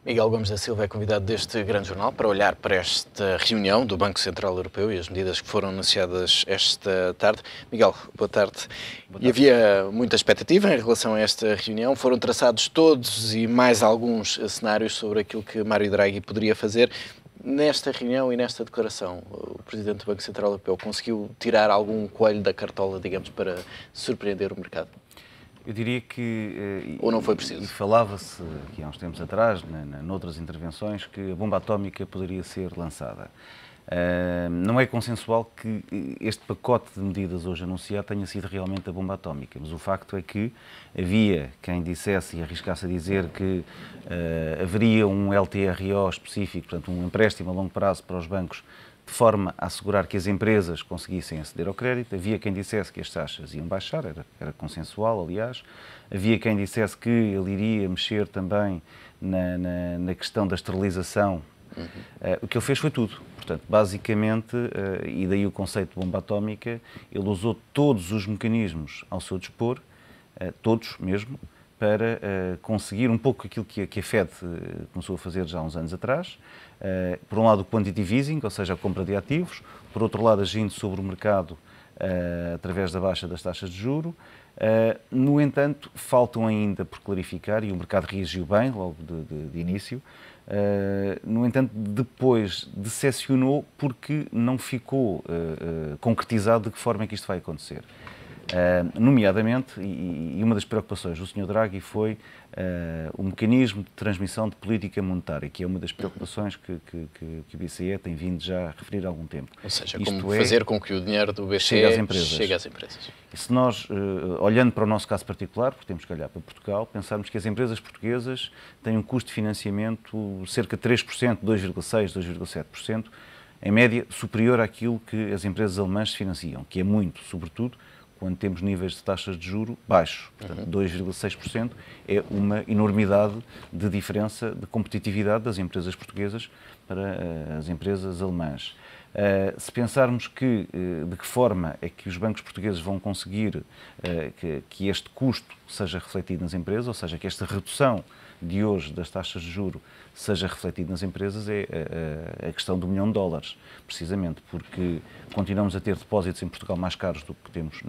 Miguel Gomes da Silva é convidado deste grande jornal para olhar para esta reunião do Banco Central Europeu e as medidas que foram anunciadas esta tarde. Miguel, boa tarde. E havia muita expectativa em relação a esta reunião. Foram traçados todos e mais alguns cenários sobre aquilo que Mário Draghi poderia fazer. Nesta reunião e nesta declaração, o Presidente do Banco Central Europeu conseguiu tirar algum coelho da cartola, digamos, para surpreender o mercado? Eu diria que, ou não foi preciso? E falava-se aqui há uns tempos atrás, noutras intervenções, que a bomba atómica poderia ser lançada. Não é consensual que este pacote de medidas hoje anunciado tenha sido realmente a bomba atómica, mas o facto é que havia quem dissesse e arriscasse a dizer que haveria um LTRO específico, portanto um empréstimo a longo prazo para os bancos, de forma a assegurar que as empresas conseguissem aceder ao crédito. Havia quem dissesse que as taxas iam baixar, era consensual, aliás. Havia quem dissesse que ele iria mexer também na questão da esterilização. O que ele fez foi tudo. Portanto, basicamente, e daí o conceito de bomba atómica, ele usou todos os mecanismos ao seu dispor, todos mesmo, para conseguir um pouco aquilo que a Fed começou a fazer já há uns anos atrás. Por um lado, o quantitative easing, ou seja, a compra de ativos. Por outro lado, agindo sobre o mercado através da baixa das taxas de juro. No entanto, faltam ainda por clarificar, e o mercado reagiu bem logo de início. No entanto, depois decepcionou porque não ficou concretizado de que forma é que isto vai acontecer. Nomeadamente, e uma das preocupações do Sr. Draghi foi o mecanismo de transmissão de política monetária, que é uma das preocupações que o BCE tem vindo já a referir há algum tempo. Ou seja, como fazer com que o dinheiro do BCE chegue às empresas. E se nós, olhando para o nosso caso particular, porque temos que olhar para Portugal, pensarmos que as empresas portuguesas têm um custo de financiamento cerca de 3%, 2,6%, 2,7%, em média superior àquilo que as empresas alemãs se financiam, que é muito, sobretudo, quando temos níveis de taxas de juro baixos. Portanto, 2,6% é uma enormidade de diferença de competitividade das empresas portuguesas para as empresas alemãs. Se pensarmos de que forma é que os bancos portugueses vão conseguir que este custo seja refletido nas empresas, ou seja, que esta redução de hoje das taxas de juro seja refletido nas empresas, é a questão do $1 milhão, precisamente, porque continuamos a ter depósitos em Portugal mais caros do que temos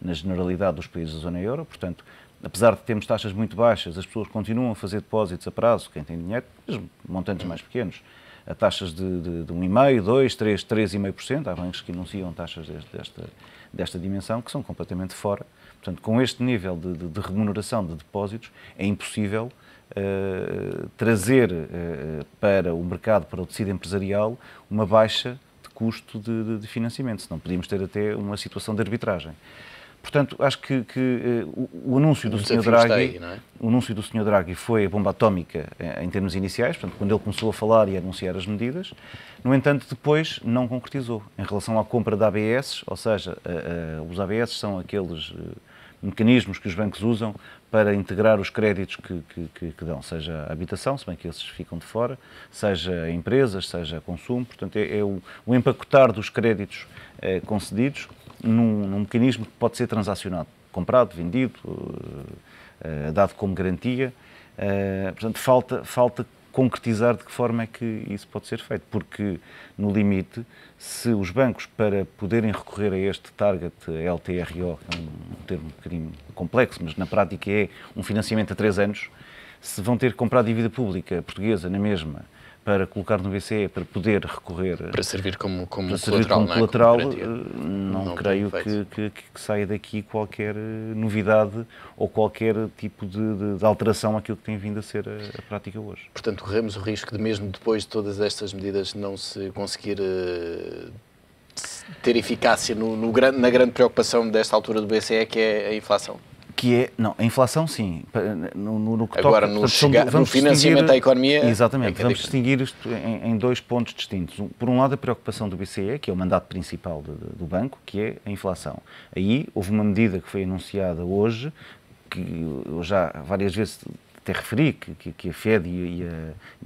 na generalidade dos países da zona euro. Portanto, apesar de termos taxas muito baixas, as pessoas continuam a fazer depósitos a prazo, quem tem dinheiro, mesmo montantes mais pequenos, a taxas de 1,5%, 2%, 3%, 3,5%. Há bancos que anunciam taxas desta dimensão, que são completamente fora. Portanto, com este nível de remuneração de depósitos, é impossível trazer para o mercado, para o tecido empresarial, uma baixa de custo de financiamento, senão podíamos ter até uma situação de arbitragem. Portanto, acho que o anúncio do Sr. Draghi, o anúncio do Sr. Draghi foi a bomba atómica em termos iniciais, portanto, quando ele começou a falar e a anunciar as medidas. No entanto, depois não concretizou. Em relação à compra de ABS, ou seja, os ABS são aqueles mecanismos que os bancos usam para integrar os créditos que dão, seja a habitação, se bem que esses ficam de fora, seja a empresas, seja a consumo. Portanto, é o empacotar dos créditos concedidos num mecanismo que pode ser transacionado, comprado, vendido, dado como garantia. Portanto, falta concretizar de que forma é que isso pode ser feito, porque, no limite, se os bancos, para poderem recorrer a este target LTRO, que é um termo um bocadinho complexo, mas na prática é um financiamento a 3 anos, se vão ter que comprar dívida pública portuguesa na mesma, para colocar no BCE, para poder recorrer... Para servir como colateral, não creio que saia daqui qualquer novidade ou qualquer tipo de alteração àquilo que tem vindo a ser a prática hoje. Portanto, corremos o risco de, mesmo depois de todas estas medidas, não se conseguir ter eficácia na grande preocupação desta altura do BCE, que é a inflação. A inflação, sim. No que agora, toca, no financiamento à economia... Exatamente, vamos distinguir isto em 2 pontos distintos. Por um lado, a preocupação do BCE, que é o mandato principal do banco, que é a inflação. Aí houve uma medida que foi anunciada hoje, que eu já várias vezes até referi, que a Fed e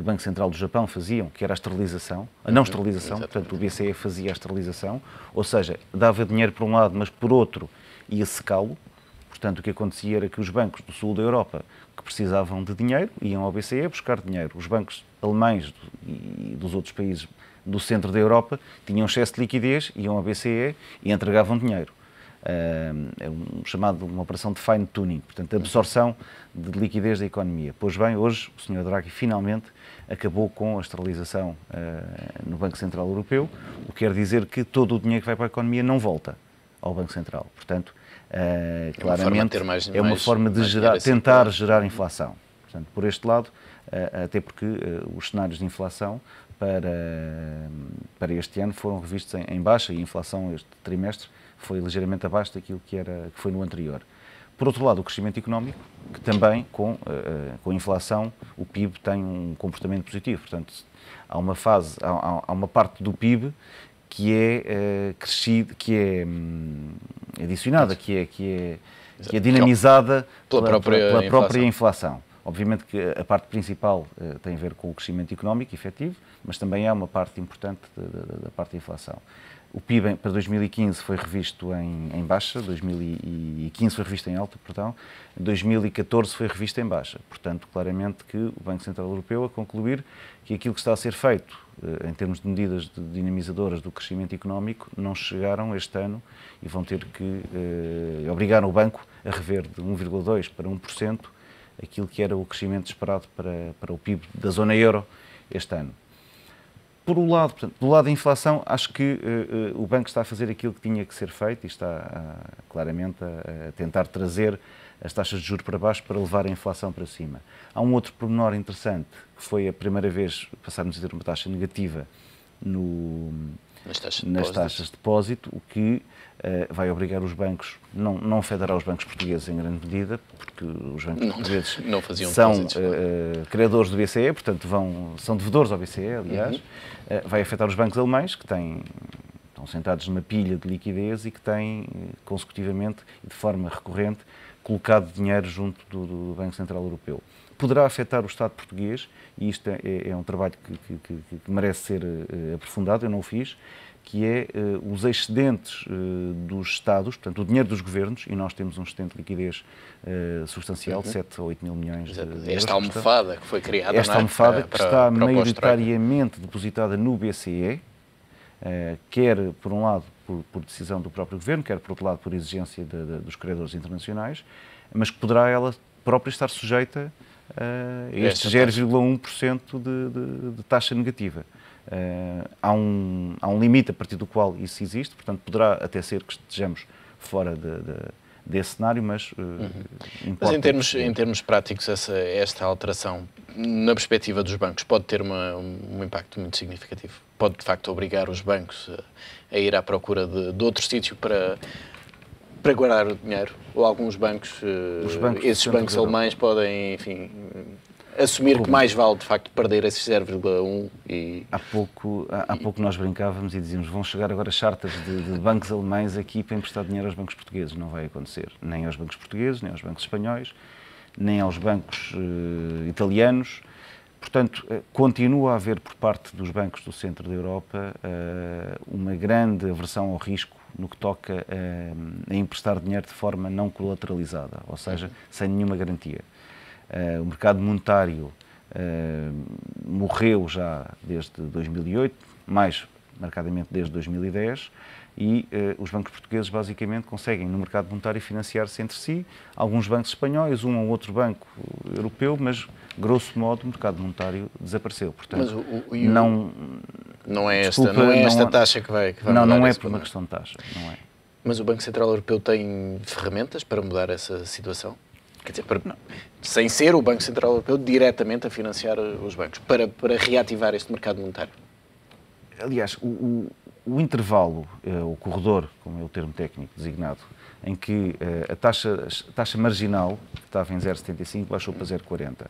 o Banco Central do Japão faziam, que era a esterilização, a não esterilização. Portanto, o BCE fazia a esterilização, ou seja, dava dinheiro por um lado, mas por outro ia secá-lo. Portanto, o que acontecia era que os bancos do sul da Europa que precisavam de dinheiro iam ao BCE buscar dinheiro. Os bancos alemães e dos outros países do centro da Europa tinham excesso de liquidez, iam ao BCE e entregavam dinheiro. É uma operação de fine tuning, portanto, absorção de liquidez da economia. Pois bem, hoje o Sr. Draghi finalmente acabou com a esterilização no Banco Central Europeu, o que quer dizer que todo o dinheiro que vai para a economia não volta ao Banco Central. Portanto, claramente é uma forma de tentar gerar inflação. Portanto, por este lado, até porque os cenários de inflação para este ano foram revistos em baixa e a inflação este trimestre foi ligeiramente abaixo daquilo que foi no anterior. Por outro lado, o crescimento económico, que também com a inflação o PIB tem um comportamento positivo. Portanto, há uma parte do PIB que é crescida, que é adicionada, que é dinamizada pela própria inflação. Obviamente que a parte principal tem a ver com o crescimento económico efetivo, mas também é uma parte importante da parte da inflação. O PIB para 2015 foi revisto em baixa, 2015 foi revisto em alta, perdão, 2014 foi revisto em baixa. Portanto, claramente que o Banco Central Europeu a concluir que aquilo que está a ser feito em termos de medidas dinamizadoras do crescimento económico não chegaram este ano e vão ter que obrigar o banco a rever de 1,2% para 1% aquilo que era o crescimento esperado para o PIB da zona euro este ano. Por um lado, portanto, do lado da inflação, acho que o banco está a fazer aquilo que tinha que ser feito e está claramente a tentar trazer as taxas de juros para baixo para levar a inflação para cima. Há um outro pormenor interessante, que foi a primeira vez passarmos a ter uma taxa negativa nas taxas de depósito, o que vai obrigar os bancos, não afetará os bancos portugueses em grande medida, porque os bancos portugueses são credores do BCE, portanto são devedores ao BCE, aliás. Vai afetar os bancos alemães, que estão sentados numa pilha de liquidez e que têm, consecutivamente e de forma recorrente, colocado dinheiro junto do Banco Central Europeu. Poderá afetar o Estado português, e isto é um trabalho que merece ser aprofundado, eu não o fiz, que é os excedentes dos Estados, portanto o dinheiro dos governos, e nós temos um excedente de liquidez substancial de 7 ou 8 mil milhões de euros. Esta almofada que foi criada, esta almofada que está maioritariamente depositada no BCE, quer por um lado por decisão do próprio governo, quer por outro lado por exigência dos credores internacionais, mas que poderá ela própria estar sujeita a este 0,1% de taxa negativa. Há um limite a partir do qual isso existe, portanto poderá até ser que estejamos fora desse cenário, mas em termos práticos esta alteração, na perspectiva dos bancos, pode ter um impacto muito significativo. Pode de facto obrigar os bancos a ir à procura de outro sítio para guardar o dinheiro, ou alguns bancos, esses bancos alemães podem, enfim, assumir que mais vale, de facto, perder esses 0,1 e... Há pouco nós brincávamos e dizíamos vão chegar agora chartas de bancos alemães aqui para emprestar dinheiro aos bancos portugueses. Não vai acontecer. Nem aos bancos portugueses, nem aos bancos espanhóis, nem aos bancos italianos. Portanto, continua a haver por parte dos bancos do centro da Europa uma grande aversão ao risco no que toca a emprestar dinheiro de forma não colateralizada, ou seja, sem nenhuma garantia. O mercado monetário morreu já desde 2008, mais marcadamente desde 2010, e os bancos portugueses basicamente conseguem no mercado monetário financiar-se entre si, alguns bancos espanhóis, um ou outro banco europeu, mas grosso modo o mercado monetário desapareceu. Portanto, não é esta taxa que vai mudar. Não é por uma questão de taxa, não é. Mas o Banco Central Europeu tem ferramentas para mudar essa situação? Quer dizer, sem ser o Banco Central Europeu diretamente a financiar os bancos, para reativar este mercado monetário? Aliás, o intervalo, o corredor, como é o termo técnico designado, em que a taxa marginal, que estava em 0,75, baixou para 0,40.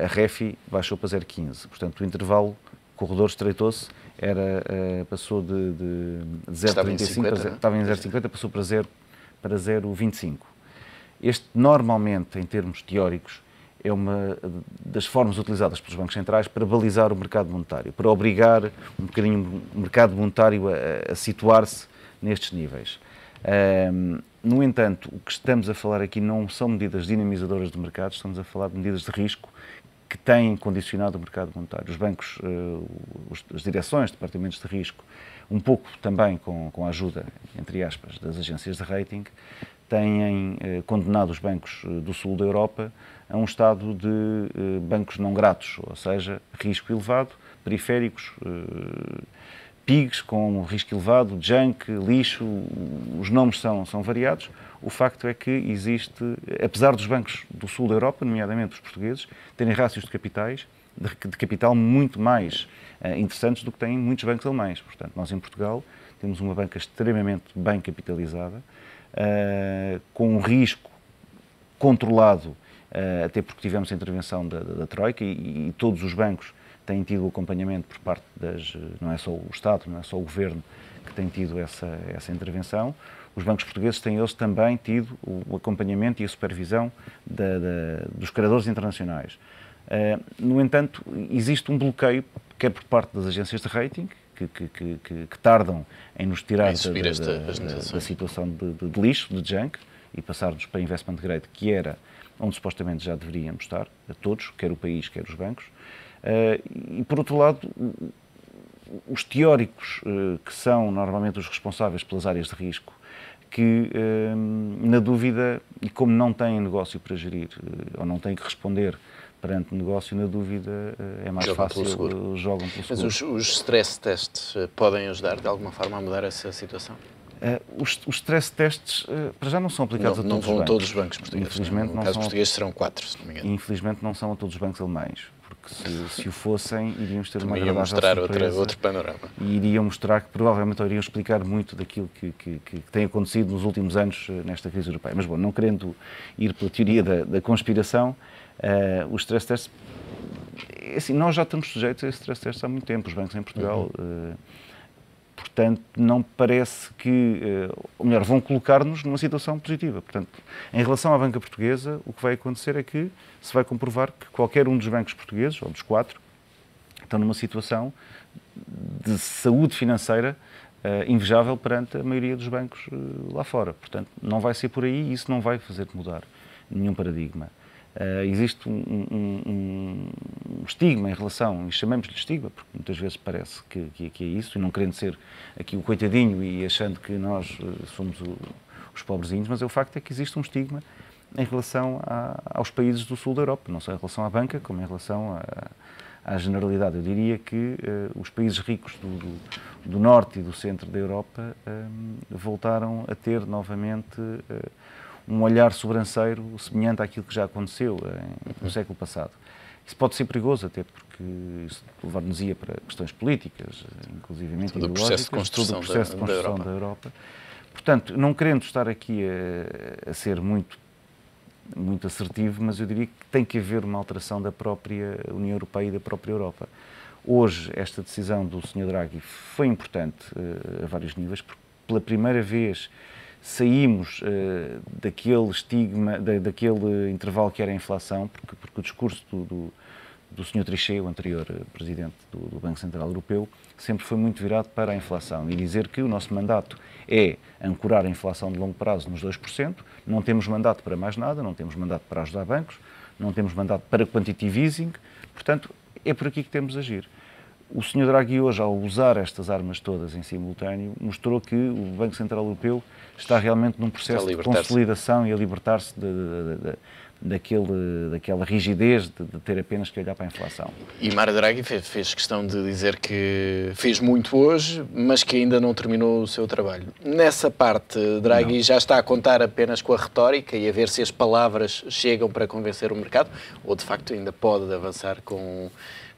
A REFI baixou para 0,15. Portanto, o intervalo, o corredor estreitou-se, passou de 0,35, estava em 0,50, passou para 0,25. Este, normalmente, em termos teóricos, é uma das formas utilizadas pelos bancos centrais para balizar o mercado monetário, para obrigar um bocadinho o mercado monetário a situar-se nestes níveis. No entanto, o que estamos a falar aqui não são medidas dinamizadoras de mercado, estamos a falar de medidas de risco que têm condicionado o mercado monetário. Os bancos, as direções, departamentos de risco, um pouco também com a ajuda, entre aspas, das agências de rating, têm condenado os bancos do sul da Europa a um estado de bancos não gratos, ou seja, risco elevado, periféricos, PIGs com risco elevado, junk, lixo, os nomes são variados. O facto é que existe, apesar dos bancos do sul da Europa, nomeadamente os portugueses, terem rácios de capital muito mais interessantes do que têm muitos bancos alemães. Portanto, nós em Portugal temos uma banca extremamente bem capitalizada, com um risco controlado, até porque tivemos a intervenção da Troika e todos os bancos têm tido acompanhamento por parte não é só o Estado, não é só o Governo que tem tido essa intervenção. Os bancos portugueses têm eles também tido o acompanhamento e a supervisão dos credores internacionais. No entanto, existe um bloqueio, quer por parte das agências de rating, que tardam em nos tirar da situação de lixo, de junk, e passar-nos para investment grade, que era onde supostamente já deveríamos estar, a todos, quer o país, quer os bancos. E, por outro lado, os teóricos, que são normalmente os responsáveis pelas áreas de risco, que, na dúvida, e como não têm negócio para gerir, ou não têm que responder perante o negócio, na dúvida, é mais fácil, jogam pelo seguro. Mas os stress tests podem ajudar, de alguma forma, a mudar essa situação? Os stress tests, para já, não são aplicados a todos os bancos. Não vão a todos os bancos portugueses. Infelizmente, no caso português serão 4, se não me engano. Infelizmente, não são a todos os bancos alemães. Porque se o fossem, iríamos ter uma agradável mostrar surpresa outro panorama. E iriam mostrar que provavelmente iriam explicar muito daquilo que tem acontecido nos últimos anos nesta crise europeia. Mas, bom, não querendo ir pela teoria da conspiração, os stress tests, assim, nós já estamos sujeitos a esses stress tests há muito tempo, os bancos em Portugal. Portanto, não parece que, ou melhor, vão colocar-nos numa situação positiva. Portanto, em relação à banca portuguesa, o que vai acontecer é que se vai comprovar que qualquer um dos bancos portugueses, ou dos 4, estão numa situação de saúde financeira invejável perante a maioria dos bancos lá fora. Portanto, não vai ser por aí e isso não vai fazer mudar nenhum paradigma. Existe um estigma em relação, e chamamos-lhe estigma, porque muitas vezes parece que é isso, e não querendo ser aqui o coitadinho e achando que nós somos os pobrezinhos, mas o facto é que existe um estigma em relação aos países do sul da Europa, não só em relação à banca, como em relação à generalidade. Eu diria que os países ricos do norte e do centro da Europa voltaram a ter novamente um olhar sobranceiro semelhante àquilo que já aconteceu no século passado. Isso pode ser perigoso, até porque isso levar-nos-ia para questões políticas, inclusivamente todo ideológicas, todo o processo de construção da Europa. Portanto, não querendo estar aqui a ser muito assertivo, mas eu diria que tem que haver uma alteração da própria União Europeia e da própria Europa. Hoje, esta decisão do Sr. Draghi foi importante a vários níveis, porque pela primeira vez saímos daquele estigma, daquele intervalo que era a inflação, porque o discurso do Sr. Trichet, o anterior presidente do Banco Central Europeu, sempre foi muito virado para a inflação e dizer que o nosso mandato é ancorar a inflação de longo prazo nos 2%, não temos mandato para mais nada, não temos mandato para ajudar bancos, não temos mandato para quantitative easing, portanto, é por aqui que temos de agir. O Sr. Draghi hoje, ao usar estas armas todas em simultâneo, mostrou que o Banco Central Europeu está realmente num processo de consolidação e a libertar-se daquela rigidez de ter apenas que olhar para a inflação. E Mário Draghi fez questão de dizer que fez muito hoje, mas que ainda não terminou o seu trabalho. Nessa parte, Draghi já está a contar apenas com a retórica e a ver se as palavras chegam para convencer o mercado, ou de facto ainda pode avançar com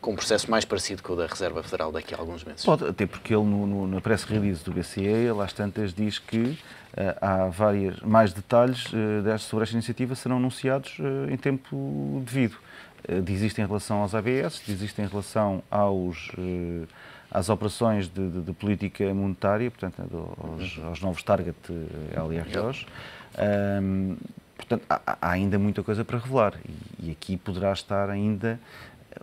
um processo mais parecido com o da Reserva Federal daqui a alguns meses? Pode, até porque ele, na press release do BCE, ele às tantas diz que há mais detalhes sobre esta iniciativa serão anunciados em tempo devido. Diz isto em relação aos ABS, diz isto em relação às operações de política monetária, portanto, aos novos target LROs. Portanto, há ainda muita coisa para revelar e aqui poderá estar ainda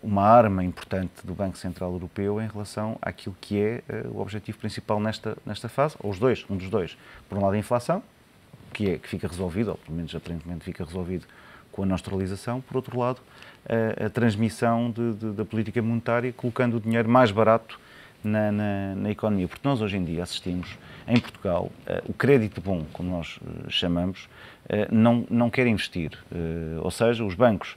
uma arma importante do Banco Central Europeu em relação àquilo que é o objetivo principal nesta fase, ou os dois, um dos dois. Por um lado, a inflação, que fica resolvido, ou pelo menos aparentemente fica resolvido com a neutralização. Por outro lado, a transmissão da política monetária, colocando o dinheiro mais barato na economia. Porque nós, hoje em dia, assistimos, em Portugal, o crédito bom, como nós chamamos, não quer investir. Ou seja, os bancos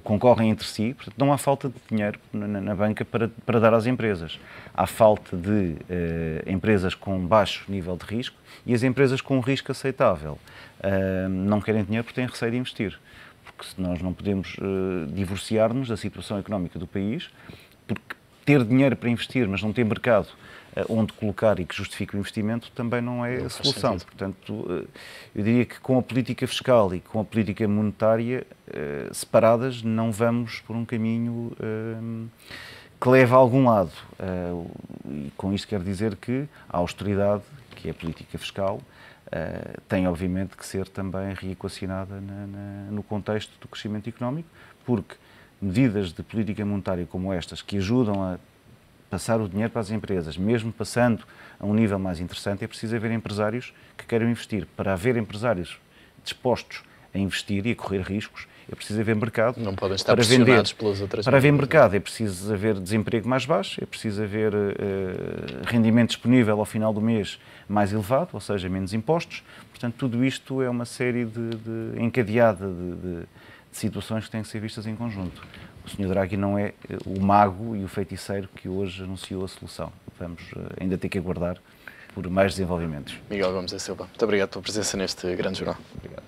concorrem entre si, portanto, não há falta de dinheiro na banca para dar às empresas. Há falta de empresas com baixo nível de risco e as empresas com risco aceitável não querem dinheiro porque têm receio de investir. Porque nós não podemos divorciar-nos da situação económica do país, porque ter dinheiro para investir, mas não ter mercado onde colocar e que justifique o investimento, também não é a solução. Portanto, eu diria que com a política fiscal e com a política monetária separadas, não vamos por um caminho que leve a algum lado. E com isto quero dizer que a austeridade, que é a política fiscal, tem obviamente que ser também reequacionada no contexto do crescimento económico, porque medidas de política monetária como estas, que ajudam a passar o dinheiro para as empresas, mesmo passando a um nível mais interessante, é preciso haver empresários que queiram investir. Para haver empresários dispostos a investir e a correr riscos, é preciso haver mercado. Não podem estar para vender. Pelas outras para haver mercado, é preciso haver desemprego mais baixo, é preciso haver rendimento disponível ao final do mês mais elevado, ou seja, menos impostos. Portanto, tudo isto é uma série encadeada de situações que têm que ser vistas em conjunto. O Sr. Draghi não é o mago e o feiticeiro que hoje anunciou a solução. Vamos ainda ter que aguardar por mais desenvolvimentos. Miguel Gomes da Silva, muito obrigado pela presença neste grande jornal. Obrigado.